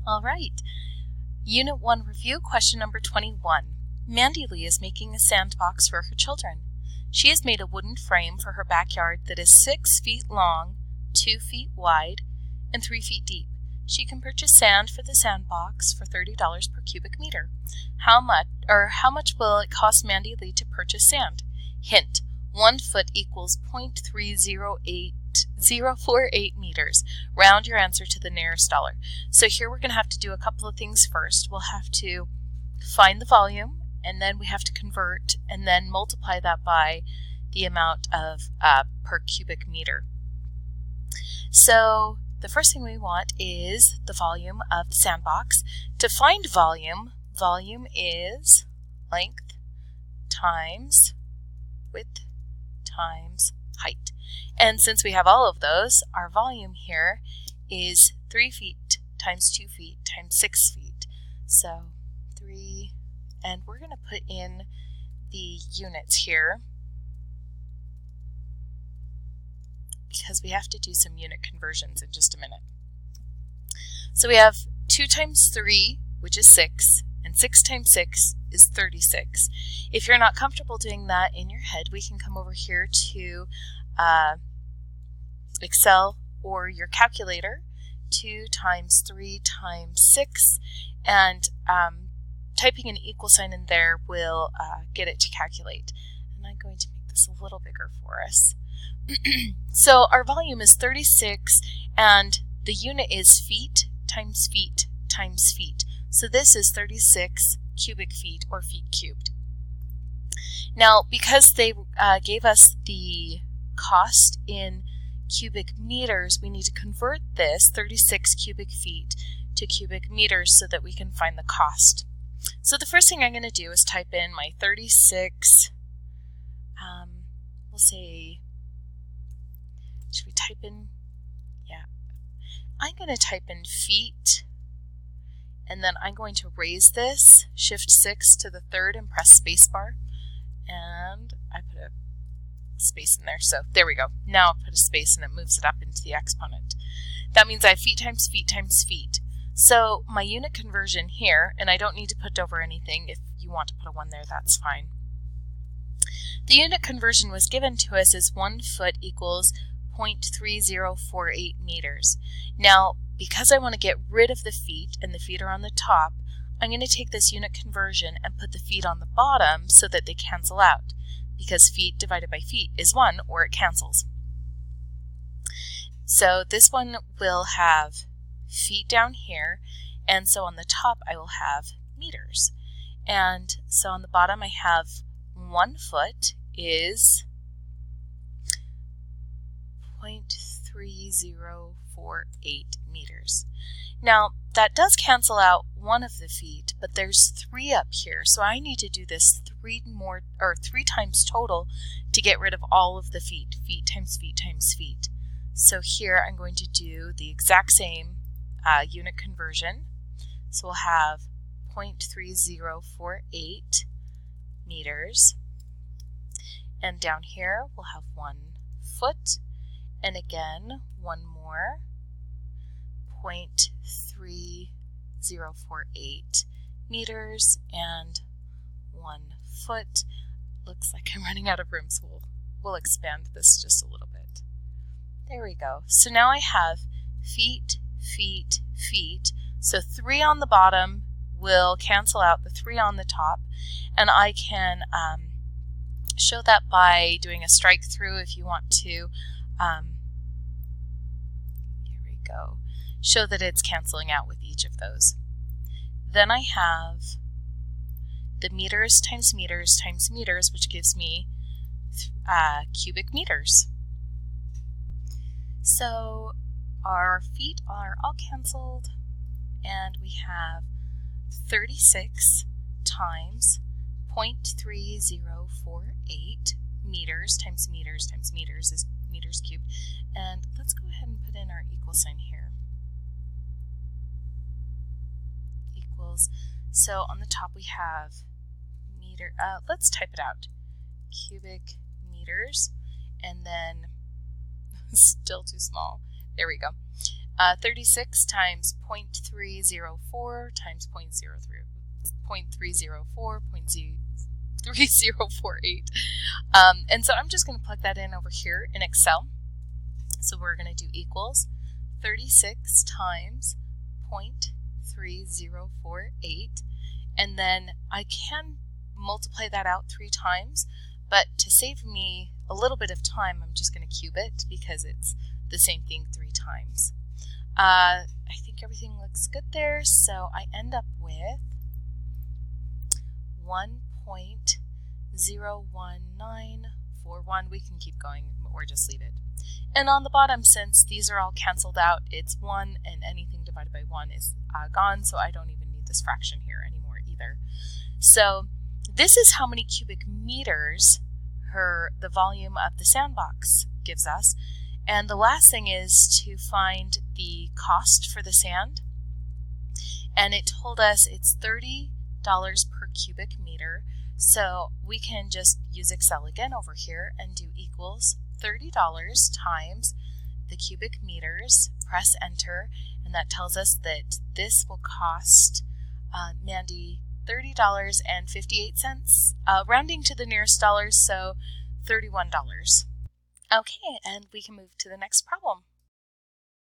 All right. Unit 1 review, question number 21. Mandy Lee is making a sandbox for her children. She has made a wooden frame for her backyard that is 6 feet long, 2 feet wide, and 3 feet deep. She can purchase sand for the sandbox for $30 per cubic meter. How much will it cost Mandy Lee to purchase sand? Hint: 1 foot equals 0.308 meters. Round your answer to the nearest dollar. So here we're going to have to do a couple of things first. We'll have to find the volume, and then we have to convert, and then multiply that by the amount of per cubic meter. So the first thing we want is the volume of the sandbox. To find volume, volume is length times width times height. And since we have all of those, our volume here is 3 feet times 2 feet times 6 feet. So 3, and we're going to put in the units here because we have to do some unit conversions in just a minute. So we have 2 times 3, which is 6, and 6 times 6 is 36. If you're not comfortable doing that in your head, we can come over here to Excel or your calculator. 2 times 3 times 6, and typing an equal sign in there will get it to calculate. And I'm going to make this a little bigger for us. So our volume is 36, and the unit is feet times feet times feet. So this is 36 cubic feet, or feet cubed. Now, because they gave us the cost in cubic meters, we need to convert this 36 cubic feet to cubic meters so that we can find the cost. So the first thing I'm going to do is type in my 36, we'll say, should we type in, yeah, I'm going to type in feet, and then I'm going to raise this, shift 6 to the third and press spacebar, and I put a space in there, so there we go. Now I'll put a space and it moves it up into the exponent. That means I have feet times feet times feet. So my unit conversion here, and I don't need to put over anything. If you want to put a 1 there, that's fine. The unit conversion was given to us as 1 foot equals 0.3048 meters. Now, because I want to get rid of the feet, and the feet are on the top, I'm going to take this unit conversion and put the feet on the bottom so that they cancel out, because feet divided by feet is 1, or it cancels. So this one will have feet down here, and so on the top I will have meters. And so on the bottom I have 1 foot is 0.3048 meters. Now that does cancel out one of the feet, but there's 3 up here, so I need to do this 3 times total to get rid of all of the feet. Feet times feet times feet. So here I'm going to do the exact same unit conversion. So we'll have 0.3048 meters, and down here we'll have 1 foot, and again 1 more, 0.3048 meters, and 1 foot. Looks like I'm running out of room, so we'll expand this just a little bit. There we go. So now I have feet, feet, feet. So 3 on the bottom will cancel out the 3 on the top, and I can show that by doing a strike through if you want to. Here we go. Show that it's canceling out with each of those. Then I have the meters times meters times meters, which gives me cubic meters. So our feet are all canceled, and we have 36 times 0.3048 meters times meters times meters is meters cubed. And let's go ahead and put in our equal sign here. Equals. So on the top we have meter, let's type it out. Cubic meters, and then still too small. There we go. 36 times 0.304 times 0.304, 0.3048. And so I'm just going to plug that in over here in Excel. So we're going to do equals 36 times 0.3048. And then I can multiply that out 3 times, but to save me a little bit of time, I'm just going to cube it because it's the same thing 3 times. I think everything looks good there, so I end up with 1.01941. We can keep going or just leave it. And on the bottom, since these are all canceled out, it's 1, and anything divided by 1 is gone, so I don't even need this fraction here anymore either. So this is how many cubic meters the volume of the sandbox gives us. And the last thing is to find the cost for the sand. And it told us it's $30 per cubic meter. So we can just use Excel again over here and do equals $30 times the cubic meters, press enter, and that tells us that this will cost Mandy $30.58, rounding to the nearest dollars, so $31. Okay, and we can move to the next problem.